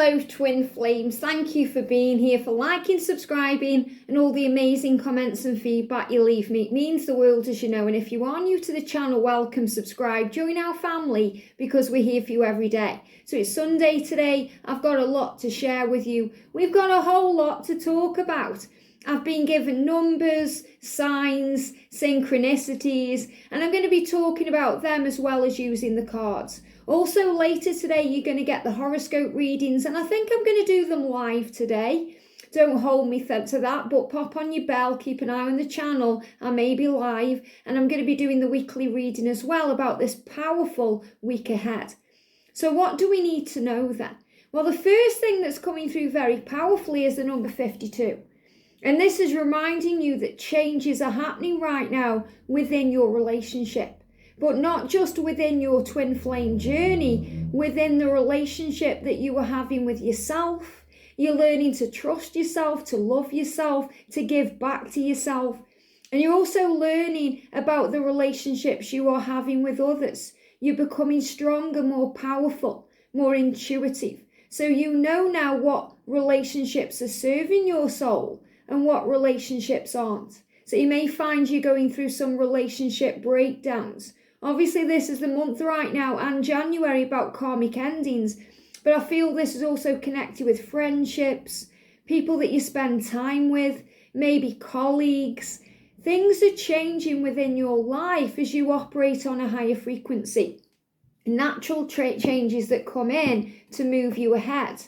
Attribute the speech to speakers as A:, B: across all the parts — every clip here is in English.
A: Hello twin flames, thank you for being here, for liking, subscribing and all the amazing comments and feedback you leave me. It means the world, as you know, and if you are new to the channel, welcome, subscribe, join our family because we're here for you every day. So it's Sunday today, I've got a lot to share with you. We've got a whole lot to talk about. I've been given numbers, signs, synchronicities, and I'm going to be talking about them as well as using the cards. Also later today, you're going to get the horoscope readings, and I think I'm going to do them live today. Don't hold me to that, but pop on your bell, keep an eye on the channel. I may be live, and I'm going to be doing the weekly reading as well about this powerful week ahead. So what do we need to know then? Well, the first thing that's coming through very powerfully is the number 52. And this is reminding you that changes are happening right now within your relationship, but not just within your twin flame journey, within the relationship that you are having with yourself. You're learning to trust yourself, to love yourself, to give back to yourself. And you're also learning about the relationships you are having with others. You're becoming stronger, more powerful, more intuitive. So you know now what relationships are serving your soul and what relationships aren't. So you may find you're going through some relationship breakdowns. Obviously, this is the month right now and January about karmic endings, but I feel this is also connected with friendships, people that you spend time with, maybe colleagues. Things are changing within your life as you operate on a higher frequency. Natural changes that come in to move you ahead.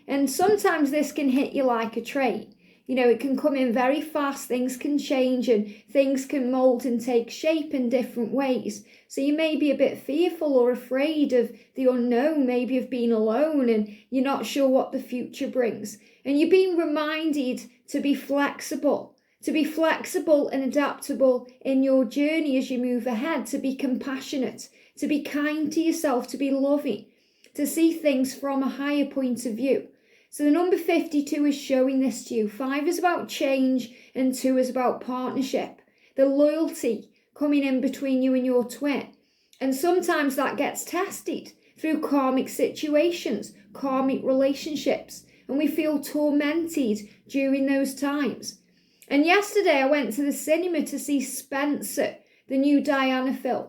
A: And sometimes this can hit you like a train. You know, it can come in very fast, things can change and things can mold and take shape in different ways. So you may be a bit fearful or afraid of the unknown, maybe of being alone and you're not sure what the future brings. And you're being reminded to be flexible and adaptable in your journey as you move ahead, to be compassionate, to be kind to yourself, to be loving, to see things from a higher point of view. So the number 52 is showing this to you. 5 is about change and 2 is about partnership. The loyalty coming in between you and your twin. And sometimes that gets tested through karmic situations, karmic relationships. And we feel tormented during those times. And yesterday I went to the cinema to see Spencer, the new Diana film.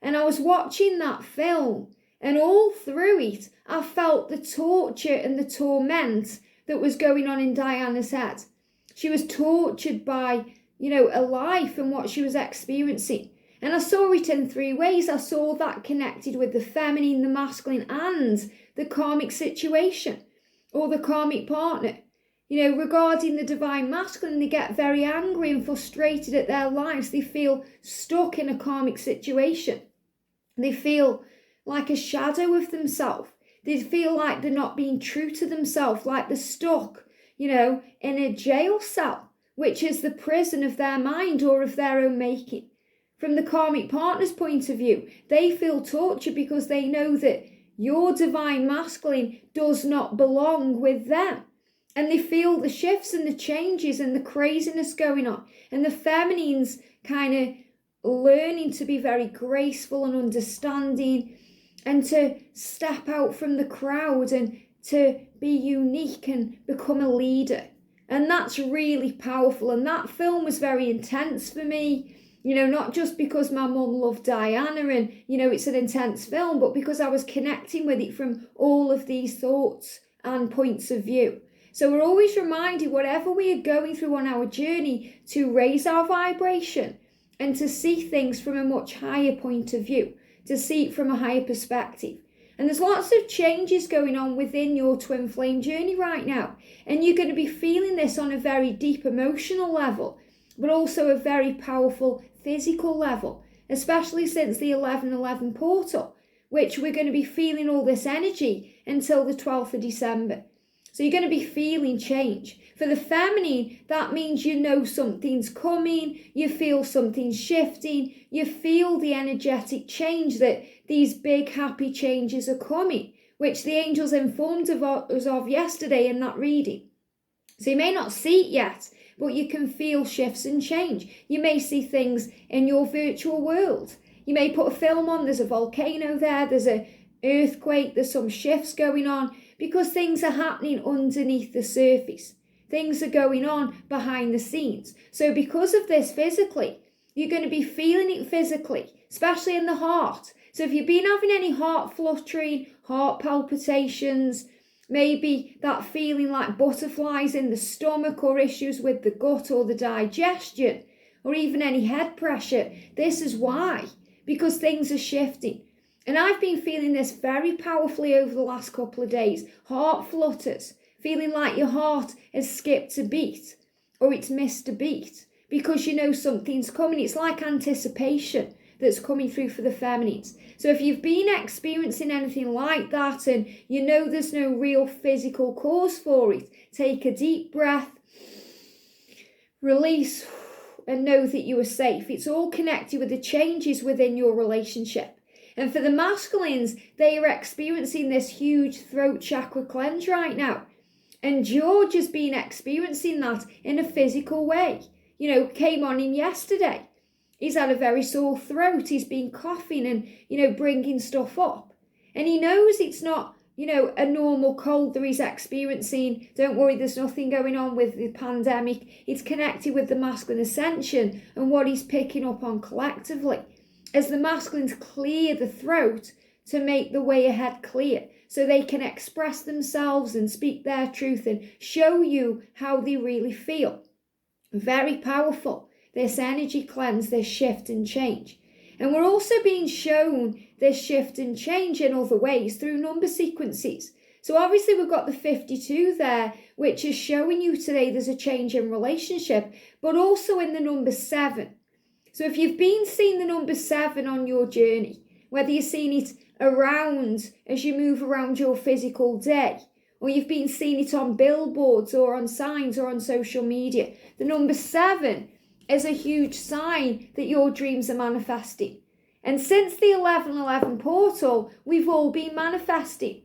A: And I was watching that film. And all through it, I felt the torture and the torment that was going on in Diana's head. She was tortured by, a life and what she was experiencing. And I saw it in 3 ways. I saw that connected with the feminine, the masculine, and the karmic situation or the karmic partner. Regarding the divine masculine, they get very angry and frustrated at their lives. They feel stuck in a karmic situation. They feel like a shadow of themselves. They feel like they're not being true to themselves, like they're stuck, in a jail cell, which is the prison of their mind or of their own making. From the karmic partner's point of view, they feel tortured because they know that your divine masculine does not belong with them. And they feel the shifts and the changes and the craziness going on. And the feminine's kind of learning to be very graceful and understanding, and to step out from the crowd and to be unique and become a leader. And that's really powerful. And that film was very intense for me, not just because my mum loved Diana and, it's an intense film, but because I was connecting with it from all of these thoughts and points of view. So we're always reminded, whatever we are going through on our journey, to raise our vibration and to see things from a much higher point of view, to see it from a higher perspective. And there's lots of changes going on within your twin flame journey right now. And you're going to be feeling this on a very deep emotional level, but also a very powerful physical level, especially since the 11/11 portal, which we're going to be feeling all this energy until the 12th of December. So you're going to be feeling change. For the feminine, that means something's coming, you feel something's shifting, you feel the energetic change, that these big happy changes are coming, which the angels informed us of yesterday in that reading. So you may not see it yet, but you can feel shifts and change. You may see things in your virtual world. You may put a film on, there's a volcano there, there's an earthquake, there's some shifts going on, because things are happening underneath the surface. Things are going on behind the scenes. So because of this physically, you're going to be feeling it physically, especially in the heart. So if you've been having any heart fluttering, heart palpitations, maybe that feeling like butterflies in the stomach, or issues with the gut or the digestion, or even any head pressure, this is why, because things are shifting. And I've been feeling this very powerfully over the last couple of days. Heart flutters, feeling like your heart has skipped a beat or it's missed a beat because you know something's coming. It's like anticipation that's coming through for the feminines. So if you've been experiencing anything like that and you know there's no real physical cause for it, take a deep breath, release, and know that you are safe. It's all connected with the changes within your relationship. And for the masculines, they are experiencing this huge throat chakra cleanse right now. And George has been experiencing that in a physical way. You know, came on him yesterday. He's had a very sore throat. He's been coughing and, bringing stuff up. And he knows it's not, a normal cold that he's experiencing. Don't worry, there's nothing going on with the pandemic. It's connected with the masculine ascension and what he's picking up on collectively. As the masculines clear the throat to make the way ahead clear, so they can express themselves and speak their truth and show you how they really feel. Very powerful, this energy cleanse, this shift and change. And we're also being shown this shift and change in other ways through number sequences. So obviously we've got the 52 there, which is showing you today there's a change in relationship, but also in the number 7. So if you've been seeing the number 7 on your journey, whether you're seeing it around as you move around your physical day, or you've been seeing it on billboards or on signs or on social media, the number 7 is a huge sign that your dreams are manifesting. And since the 1111 portal, we've all been manifesting,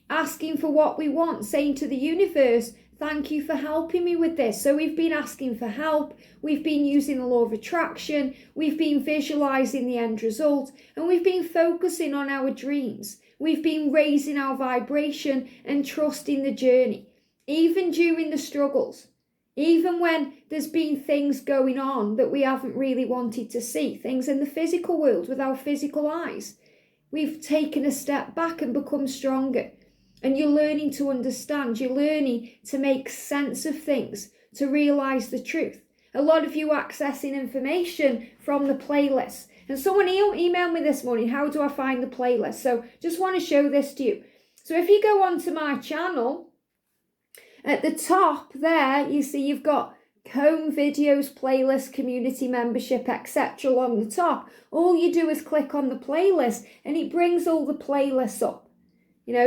A: asking for what we want, saying to the universe, thank you for helping me with this. So we've been asking for help. We've been using the law of attraction. We've been visualizing the end result. And we've been focusing on our dreams. We've been raising our vibration and trusting the journey, even during the struggles, even when there's been things going on that we haven't really wanted to see, things in the physical world with our physical eyes. We've taken a step back and become stronger. And you're learning to understand, you're learning to make sense of things, to realize the truth. A lot of you accessing information from the playlist. And someone emailed me this morning, how do I find the playlist? So just want to show this to you. So if you go onto my channel, at the top there, you see you've got home videos, playlist, community membership, etc. along the top. All you do is click on the playlist and it brings all the playlists up.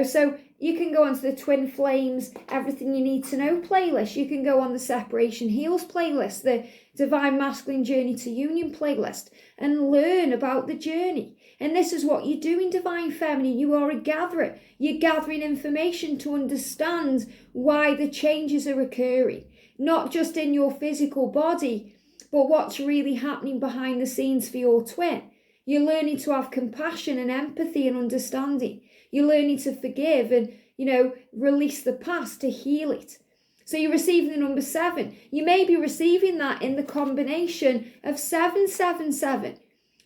A: So you can go onto the Twin Flames, Everything You Need to Know playlist. You can go on the Separation Heals playlist, the Divine Masculine Journey to Union playlist, and learn about the journey. And this is what you do in Divine Feminine. You are a gatherer. You're gathering information to understand why the changes are occurring, not just in your physical body, but what's really happening behind the scenes for your twin. You're learning to have compassion and empathy and understanding. You're learning to forgive and, release the past to heal it. So you're receiving the number 7. You may be receiving that in the combination of 777,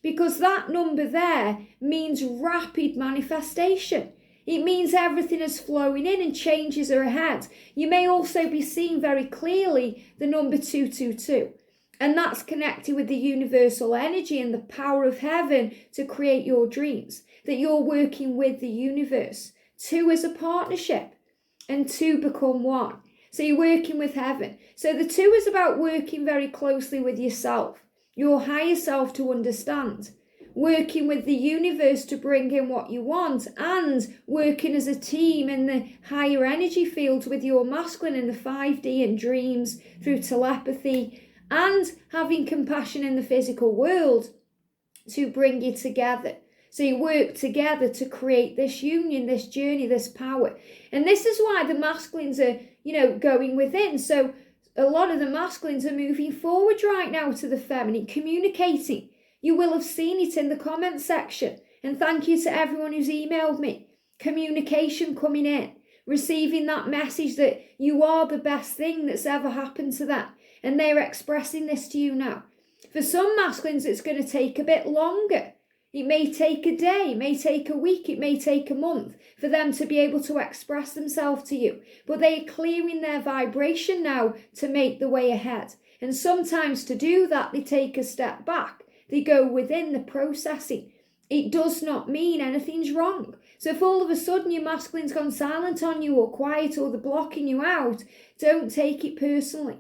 A: because that number there means rapid manifestation. It means everything is flowing in and changes are ahead. You may also be seeing very clearly the number 222. And that's connected with the universal energy and the power of heaven to create your dreams. That you're working with the universe. 2 is a partnership and 2 become 1. So you're working with heaven. So the 2 is about working very closely with yourself, your higher self to understand. Working with the universe to bring in what you want, and working as a team in the higher energy fields with your masculine in the 5D and dreams through telepathy, and having compassion in the physical world to bring you together. So you work together to create this union, this journey, this power. And this is why the masculines are, going within. So a lot of the masculines are moving forward right now to the feminine, communicating. You will have seen it in the comment section. And thank you to everyone who's emailed me. Communication coming in. receiving that message that you are the best thing that's ever happened to them. And they're expressing this to you now. For some masculines, it's going to take a bit longer. It may take a day, it may take a week, it may take a month for them to be able to express themselves to you. But they are clearing their vibration now to make the way ahead. And sometimes to do that, they take a step back. They go within the processing. It does not mean anything's wrong. So if all of a sudden your masculine's gone silent on you or quiet or they're blocking you out, don't take it personally.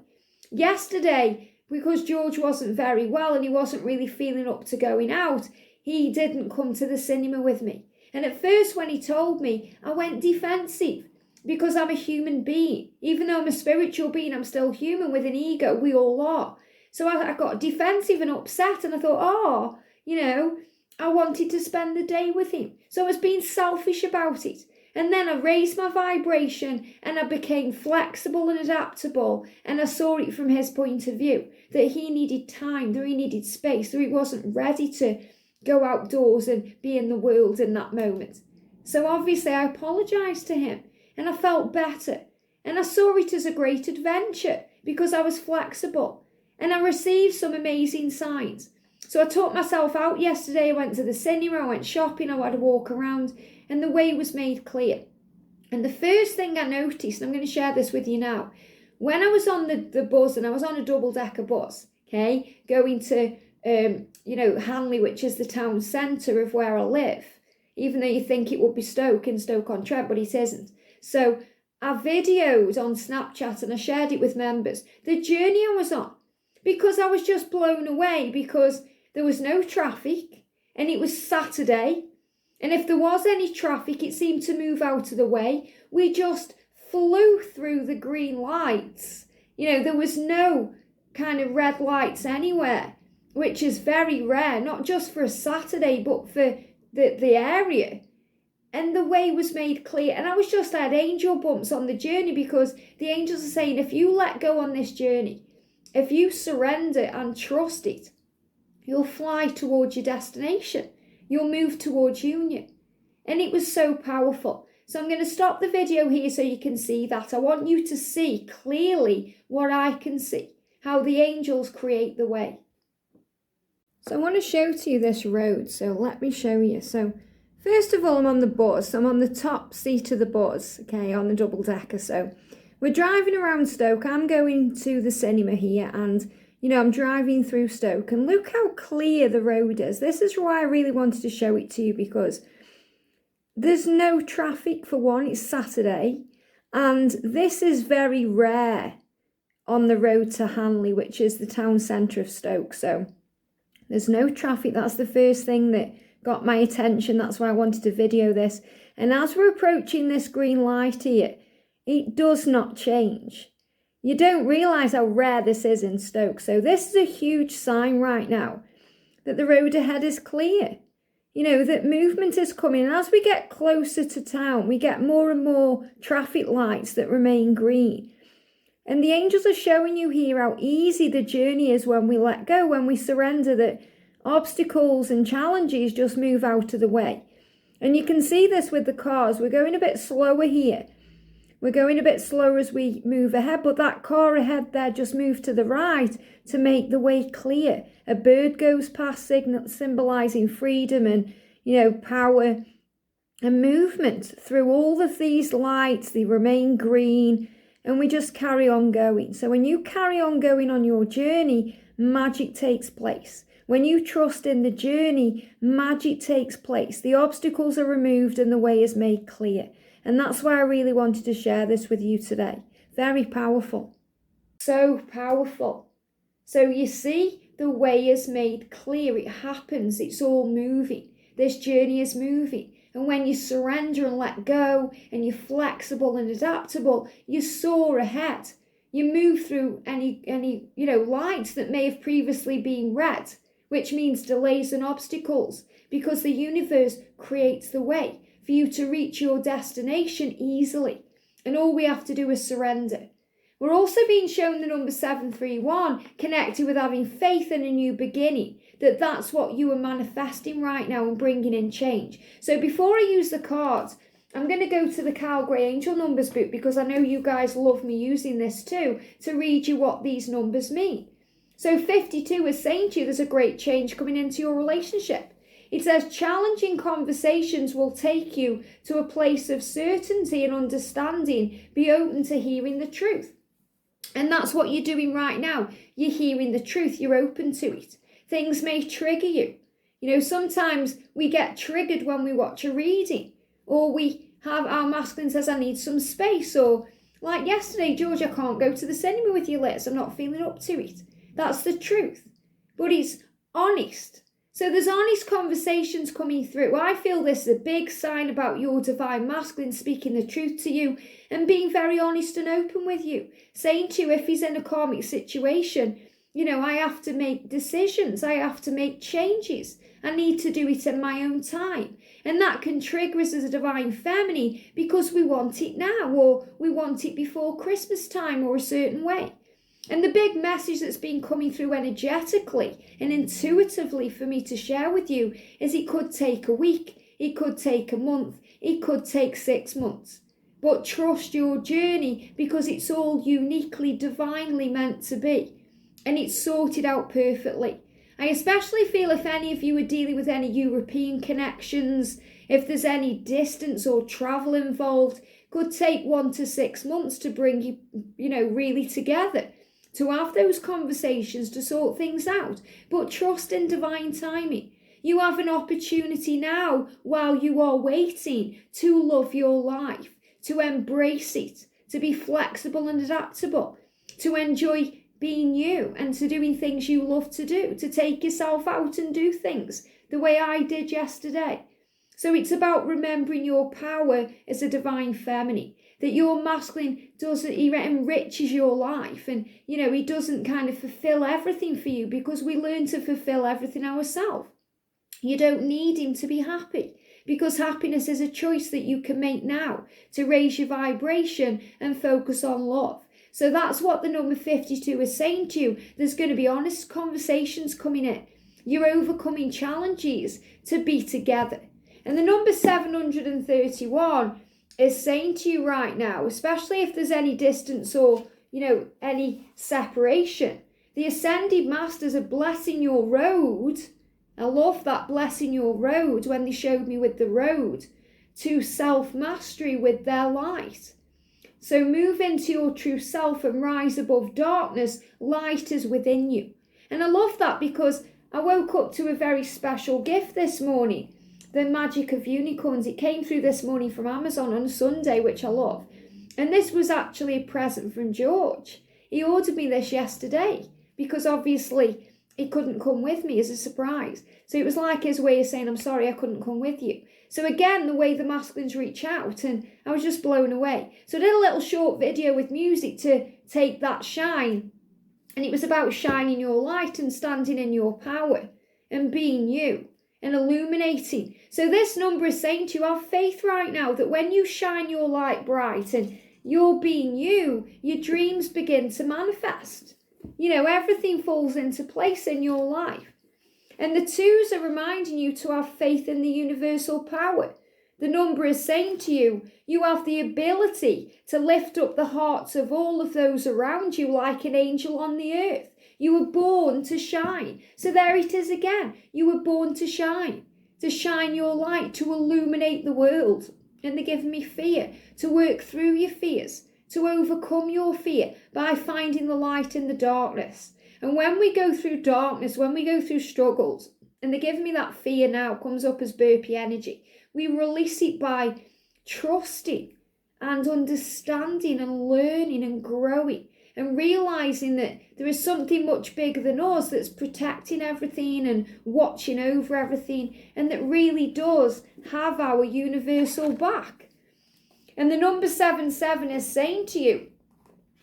A: Yesterday, because George wasn't very well and he wasn't really feeling up to going out, he didn't come to the cinema with me. And at first when he told me, I went defensive because I'm a human being. Even though I'm a spiritual being, I'm still human with an ego. We all are. So I got defensive and upset and I thought, I wanted to spend the day with him. So I was being selfish about it. And then I raised my vibration and I became flexible and adaptable. And I saw it from his point of view, that he needed time, that he needed space, that he wasn't ready to go outdoors and be in the world in that moment. So obviously I apologised to him and I felt better. And I saw it as a great adventure because I was flexible. And I received some amazing signs. So I took myself out yesterday. I went to the cinema, I went shopping, I had a walk around, and the way was made clear. And the first thing I noticed, and I'm going to share this with you now, when I was on the bus, and I was on a double-decker bus, okay, going to, Hanley, which is the town centre of where I live, even though you think it would be Stoke in Stoke-on-Trent, but it isn't. So I videoed on Snapchat and I shared it with members, the journey I was on, because I was just blown away because there was no traffic and it was Saturday. And if there was any traffic, it seemed to move out of the way. We just flew through the green lights. There was no kind of red lights anywhere, which is very rare, not just for a Saturday, but for the area. And the way was made clear. And I had angel bumps on the journey because the angels are saying, if you let go on this journey, if you surrender and trust it, you'll fly towards your destination. You'll move towards union. And it was so powerful. So I'm going to stop the video here so you can see that. I want you to see clearly what I can see, how the angels create the way. So I want to show to you this road. So let me show you. So first of all, I'm on the bus. I'm on the top seat of the bus, okay, on the double decker. So we're driving around Stoke. I'm going to the cinema here and I'm driving through Stoke and look how clear the road is. This is why I really wanted to show it to you because there's no traffic for one. It's Saturday and this is very rare on the road to Hanley, which is the town centre of Stoke. So there's no traffic. That's the first thing that got my attention. That's why I wanted to video this. And as we're approaching this green light here, it does not change. You don't realise how rare this is in Stoke. So this is a huge sign right now that the road ahead is clear. That movement is coming. And as we get closer to town, we get more and more traffic lights that remain green. And the angels are showing you here how easy the journey is when we let go, when we surrender, that obstacles and challenges just move out of the way. And you can see this with the cars. We're going a bit slower here. We're going a bit slower as we move ahead, but that car ahead there just moved to the right to make the way clear. A bird goes past, symbolising freedom and, power and movement through all of these lights. They remain green and we just carry on going. So when you carry on going on your journey, magic takes place. When you trust in the journey, magic takes place. The obstacles are removed and the way is made clear. And that's why I really wanted to share this with you today. Very powerful. So powerful. So you see, the way is made clear. It happens. It's all moving. This journey is moving. And when you surrender and let go and you're flexible and adaptable, you soar ahead. You move through any lights that may have previously been red, which means delays and obstacles, because the universe creates the way for you to reach your destination easily. And all we have to do is surrender. We're also being shown the number 731, connected with having faith in a new beginning, that's what you are manifesting right now and bringing in change. So before I use the cards, I'm going to go to the Carl Gray Angel Numbers book because I know you guys love me using this too, to read you what these numbers mean. So 52 is saying to you there's a great change coming into your relationship. It says challenging conversations will take you to a place of certainty and understanding. Be open to hearing the truth. And that's what you're doing right now. You're hearing the truth. You're open to it. Things may trigger you. You know, sometimes we get triggered when we watch a reading, or we have our masculine says, I need some space, or like yesterday, George, I can't go to the cinema with you later, I'm not feeling up to it. That's the truth. But he's honest. So there's honest conversations coming through. I feel this is a big sign about your divine masculine speaking the truth to you and being very honest and open with you. Saying to you, if he's in a karmic situation, you know, I have to make decisions. I have to make changes. I need to do it in my own time. And that can trigger us as a divine feminine because we want it now, or we want it before Christmas time, or a certain way. And the big message that's been coming through energetically and intuitively for me to share with you is it could take a week, it could take a month, it could take 6 months. But trust your journey because it's all uniquely, divinely meant to be. And it's sorted out perfectly. I especially feel if any of you are dealing with any European connections, if there's any distance or travel involved, could take 1 to 6 months to bring you, really together, to have those conversations, to sort things out. But trust in divine timing. You have an opportunity now while you are waiting to love your life, to embrace it, to be flexible and adaptable, to enjoy being you and to doing things you love to do, to take yourself out and do things the way I did yesterday. So it's about remembering your power as a divine feminine, that your masculine he enriches your life, and he doesn't kind of fulfill everything for you because we learn to fulfill everything ourselves. You don't need him to be happy because happiness is a choice that you can make now to raise your vibration and focus on love. So that's what the number 52 is saying to you. There's going to be honest conversations coming in. You're overcoming challenges to be together. And the number 731 is saying to you right now, especially if there's any distance or, any separation, the Ascended Masters are blessing your road. I love that, blessing your road when they showed me with the road to self-mastery with their light. So move into your true self and rise above darkness. Light is within you. And I love that because I woke up to a very special gift this morning. The Magic of Unicorns. It came through this morning from Amazon on a Sunday, which I love. And this was actually a present from George. He ordered me this yesterday because obviously he couldn't come with me as a surprise. So it was like his way of saying, I'm sorry I couldn't come with you. So again, the way the masculines reach out, and I was just blown away. So I did a little short video with music to take that shine. And it was about shining your light and standing in your power and being you and illuminating. So this number is saying to you, have faith right now that when you shine your light bright and you're being you, your dreams begin to manifest. Everything falls into place in your life. And the twos are reminding you to have faith in the universal power. The number is saying to you, you have the ability to lift up the hearts of all of those around you like an angel on the earth. You were born to shine. So there it is again. You were born to shine your light, to illuminate the world. And they're giving me fear, to work through your fears, to overcome your fear by finding the light in the darkness. And when we go through darkness, when we go through struggles, and they're giving me that fear now, comes up as burpee energy, we release it by trusting and understanding and learning and growing and realising that there is something much bigger than us that's protecting everything and watching over everything, and that really does have our universal back. And the number 77 is saying to you,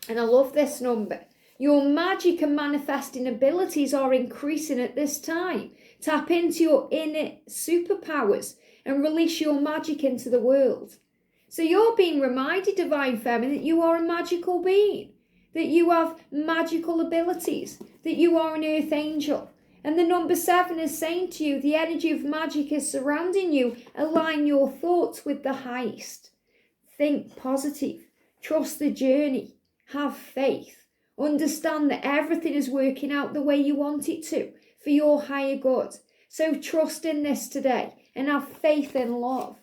A: and I love this number, your magic and manifesting abilities are increasing at this time. Tap into your inner superpowers and release your magic into the world. So you're being reminded, Divine Feminine, that you are a magical being, that you have magical abilities, that you are an earth angel, And the number 7 is saying to you, the energy of magic is surrounding you. Align your thoughts with the highest. Think positive. Trust the journey. Have faith. Understand that everything is working out the way you want it to for your higher good. So trust in this today and have faith in love.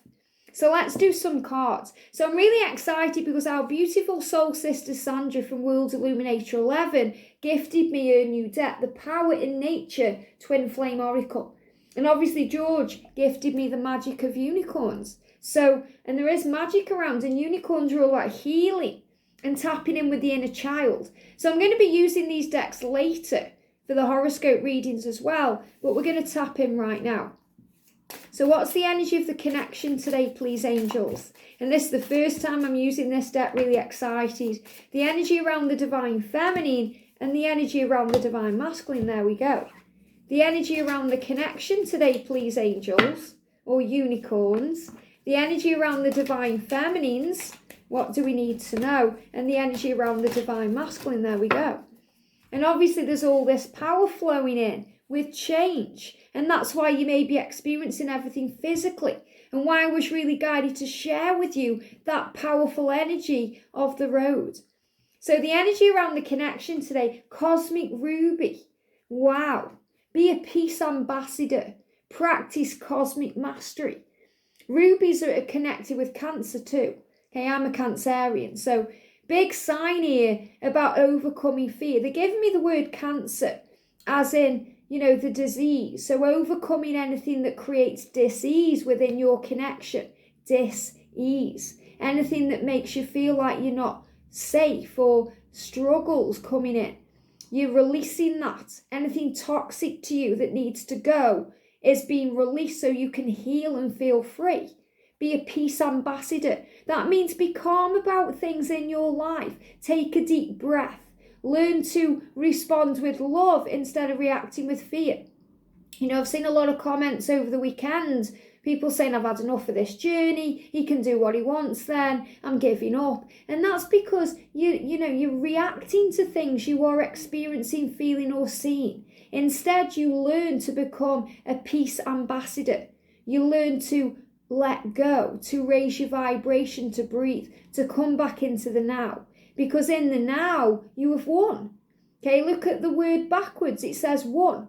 A: So let's do some cards. So I'm really excited because our beautiful soul sister Sandra from World Illuminator 11 gifted me her new deck, the Power in Nature Twin Flame Oracle. And obviously George gifted me the Magic of Unicorns. So, and there is magic around, and unicorns are all about healing and tapping in with the inner child. So I'm going to be using these decks later for the horoscope readings as well, but we're going to tap in right now. So what's the energy of the connection today, please, angels? And this is the first time I'm using this deck, really excited. The energy around the divine feminine and the energy around the divine masculine. There we go. The energy around the connection today, please, angels, or unicorns. The energy around the divine feminines. What do we need to know? And the energy around the divine masculine. There we go. And obviously there's all this power flowing in with change. And that's why you may be experiencing everything physically. And why I was really guided to share with you that powerful energy of the road. So the energy around the connection today, cosmic ruby. Wow. Be a peace ambassador. Practice cosmic mastery. Rubies are connected with Cancer too. Okay, I'm a Cancerian. So big sign here about overcoming fear. They're giving me the word cancer as in, you know, the disease. So overcoming anything that creates dis-ease within your connection. Dis-ease. Anything that makes you feel like you're not safe or struggles coming in. You're releasing that. Anything toxic to you that needs to go is being released so you can heal and feel free. Be a peace ambassador. That means be calm about things in your life. Take a deep breath. Learn to respond with love instead of reacting with fear. You know, I've seen a lot of comments over the weekend. People saying, I've had enough of this journey. He can do what he wants then. I'm giving up. And that's because you're reacting to things you are experiencing, feeling or seeing. Instead, you learn to become a peace ambassador. You learn to let go, to raise your vibration, to breathe, to come back into the now. Because in the now, you have won. Okay, look at the word backwards. It says won.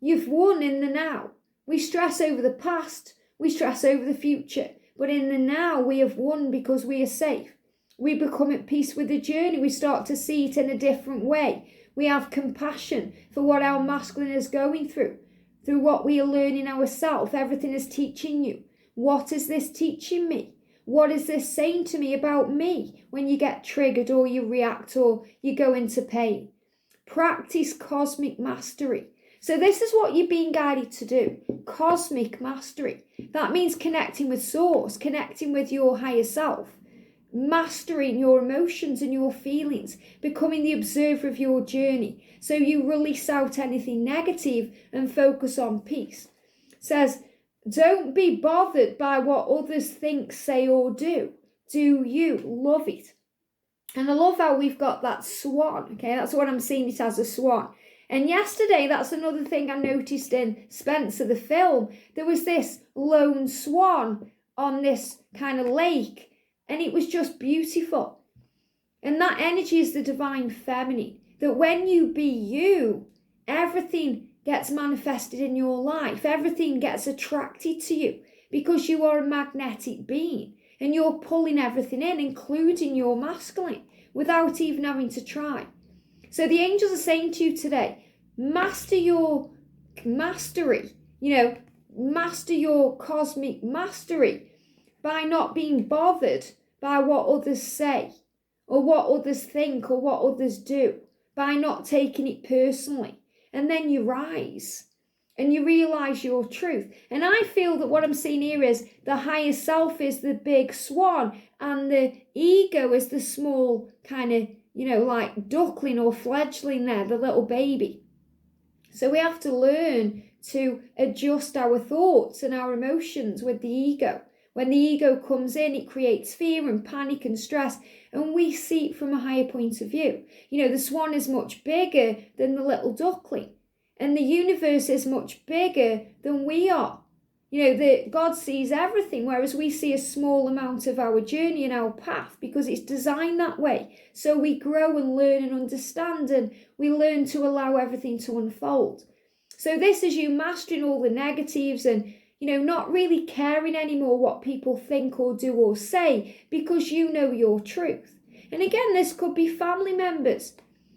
A: You've won in the now. We stress over the past. We stress over the future. But in the now, we have won because we are safe. We become at peace with the journey. We start to see it in a different way. We have compassion for what our masculine is going through what we are learning ourselves. Everything is teaching you. What is this teaching me? What is this saying to me about me when you get triggered or you react or you go into pain? Practice cosmic mastery. So this is what you're being guided to do. Cosmic mastery. That means connecting with source, connecting with your higher self, mastering your emotions and your feelings, becoming the observer of your journey. So you release out anything negative and focus on peace. It says, don't be bothered by what others think, say or do. Do you love it? And I love how we've got that swan. Okay, that's what I'm seeing it as, a swan. And yesterday, that's another thing I noticed in Spencer, the film. There was this lone swan on this kind of lake, and it was just beautiful. And that energy is the divine feminine. That when you be you, everything gets manifested in your life. Everything gets attracted to you because you are a magnetic being and you're pulling everything in, including your masculine, without even having to try. So the angels are saying to you today, master your mastery, master your cosmic mastery by not being bothered by what others say or what others think or what others do, by not taking it personally. And then you rise and you realize your truth. And I feel that what I'm seeing here is the higher self is the big swan and the ego is the small kind of, like duckling or fledgling there, the little baby. So we have to learn to adjust our thoughts and our emotions with the ego. When the ego comes in, it creates fear and panic and stress, and we see it from a higher point of view. The swan is much bigger than the little duckling. And the universe is much bigger than we are. God sees everything, whereas we see a small amount of our journey and our path, because it's designed that way. So we grow and learn and understand, and we learn to allow everything to unfold. So this is you mastering all the negatives and, not really caring anymore what people think or do or say, because you know your truth. And again, this could be family members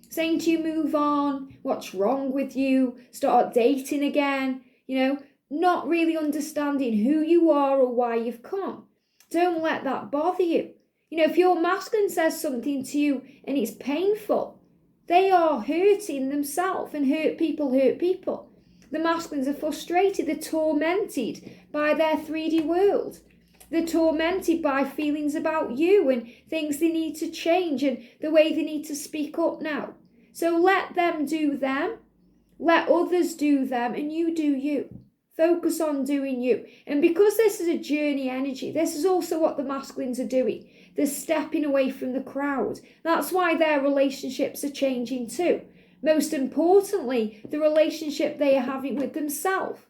A: saying to you, move on, what's wrong with you, start dating again, not really understanding who you are or why you've come. Don't let that bother you. If your masculine says something to you and it's painful, they are hurting themselves, and hurt people. The masculines are frustrated, they're tormented by their 3D world. They're tormented by feelings about you and things they need to change and the way they need to speak up now. So let them do them, let others do them, and you do you. Focus on doing you. And because this is a journey energy, this is also what the masculines are doing. They're stepping away from the crowd. That's why their relationships are changing too. Most importantly, the relationship they are having with themselves.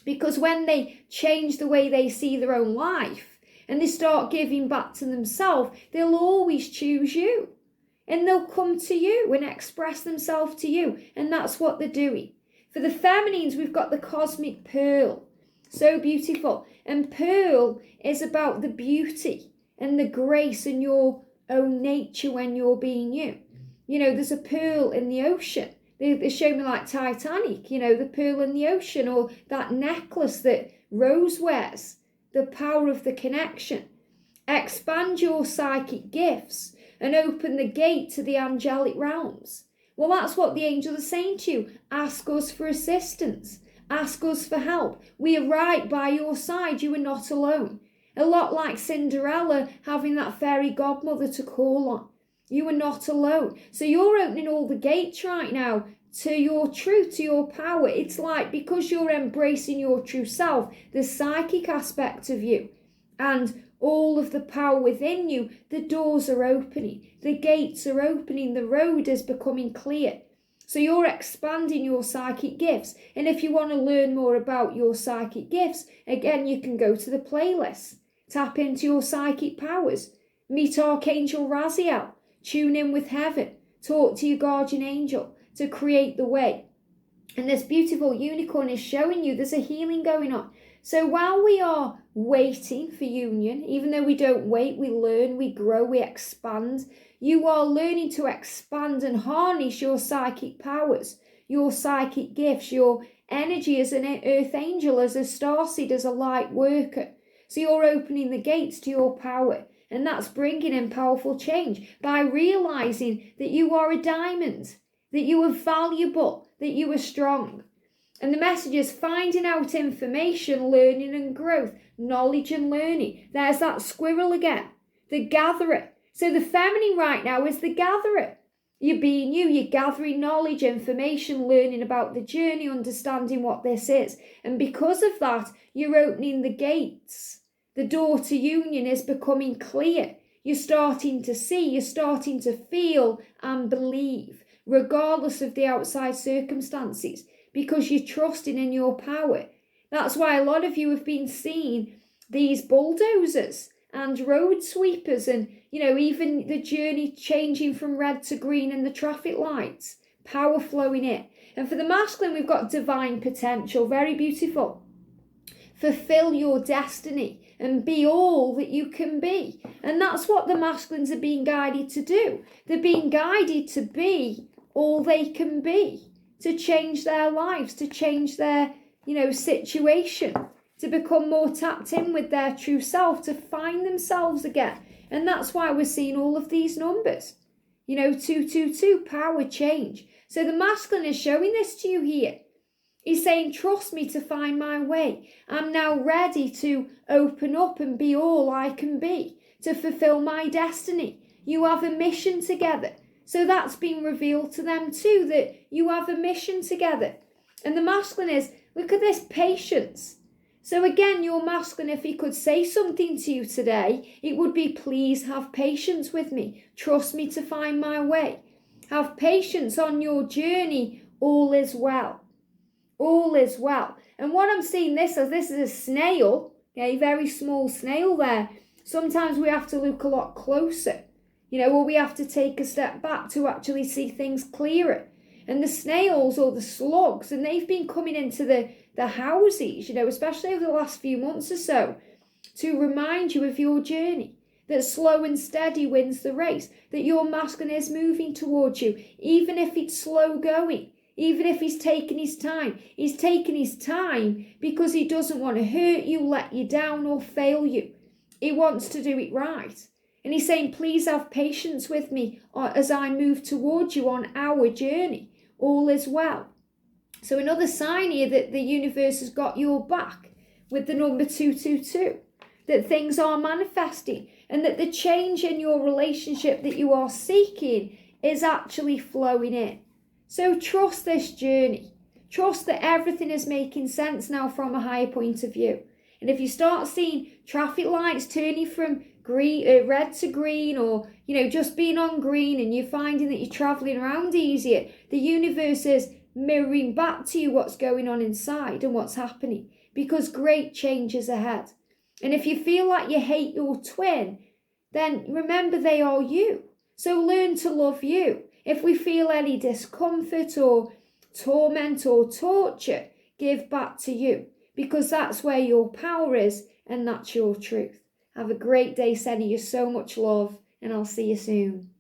A: Because when they change the way they see their own life and they start giving back to themselves, they'll always choose you. And they'll come to you and express themselves to you. And that's what they're doing. For the feminines, we've got the cosmic pearl. So beautiful. And pearl is about the beauty and the grace in your own nature when you're being you. There's a pearl in the ocean. They show me like Titanic, the pearl in the ocean, or that necklace that Rose wears. The power of the connection. Expand your psychic gifts and open the gate to the angelic realms. Well, that's what the angels are saying to you. Ask us for assistance. Ask us for help. We are right by your side. You are not alone. A lot like Cinderella having that fairy godmother to call on. You are not alone. So you're opening all the gates right now to your truth, to your power. It's like because you're embracing your true self, the psychic aspect of you, and all of the power within you, the doors are opening, the gates are opening, the road is becoming clear. So you're expanding your psychic gifts. And if you want to learn more about your psychic gifts, again, you can go to the playlist, tap into your psychic powers, meet Archangel Raziel, tune in with heaven, talk to your guardian angel to create the way. And this beautiful unicorn is showing you there's a healing going on. So while we are waiting for union, even though we don't wait, we learn, we grow, we expand. You are learning to expand and harness your psychic powers, your psychic gifts, your energy as an earth angel, as a starseed, as a light worker. So you're opening the gates to your power. And that's bringing in powerful change by realizing that you are a diamond, that you are valuable, that you are strong. And the message is finding out information, learning and growth, knowledge and learning. There's that squirrel again, the gatherer. So the feminine right now is the gatherer. You're being you, you're gathering knowledge, information, learning about the journey, understanding what this is. And because of that, you're opening the gates. The door to union is becoming clear. You're starting to see, you're starting to feel and believe, regardless of the outside circumstances, because you're trusting in your power. That's why a lot of you have been seeing these bulldozers and road sweepers and, even the journey changing from red to green and the traffic lights, power flowing in. And for the masculine, we've got divine potential, very beautiful. Fulfill your destiny and be all that you can be. And that's what the masculines are being guided to do. They're being guided to be all they can be, to change their lives, to change their, situation, to become more tapped in with their true self, to find themselves again. And that's why we're seeing all of these numbers. 222, power, change. So the masculine is showing this to you here. He's saying, trust me to find my way. I'm now ready to open up and be all I can be, to fulfill my destiny. You have a mission together. So that's been revealed to them too, that you have a mission together. And the masculine is, look at this, patience. So again, your masculine, if he could say something to you today, it would be, please have patience with me. Trust me to find my way. Have patience on your journey. All is well. all is well. And what I'm seeing this as, this is a snail, a very small snail there. Sometimes we have to look a lot closer, or we have to take a step back to actually see things clearer. And the snails or the slugs, and they've been coming into the houses, especially over the last few months or so, to remind you of your journey, that slow and steady wins the race, that your masculine is moving towards you, even if it's slow going, even if he's taking his time. He's taking his time because he doesn't want to hurt you, let you down, or fail you. He wants to do it right. And he's saying, please have patience with me as I move towards you on our journey. All is well. So another sign here that the universe has got your back with the number 222, that things are manifesting and that the change in your relationship that you are seeking is actually flowing in. So trust this journey. Trust that everything is making sense now from a higher point of view. And if you start seeing traffic lights turning from red to green, or just being on green, and you're finding that you're traveling around easier, the universe is mirroring back to you what's going on inside and what's happening, because great change is ahead. And if you feel like you hate your twin, then remember they are you. So learn to love you. If we feel any discomfort or torment or torture, give back to you, because that's where your power is and that's your truth. Have a great day, sending you so much love, and I'll see you soon.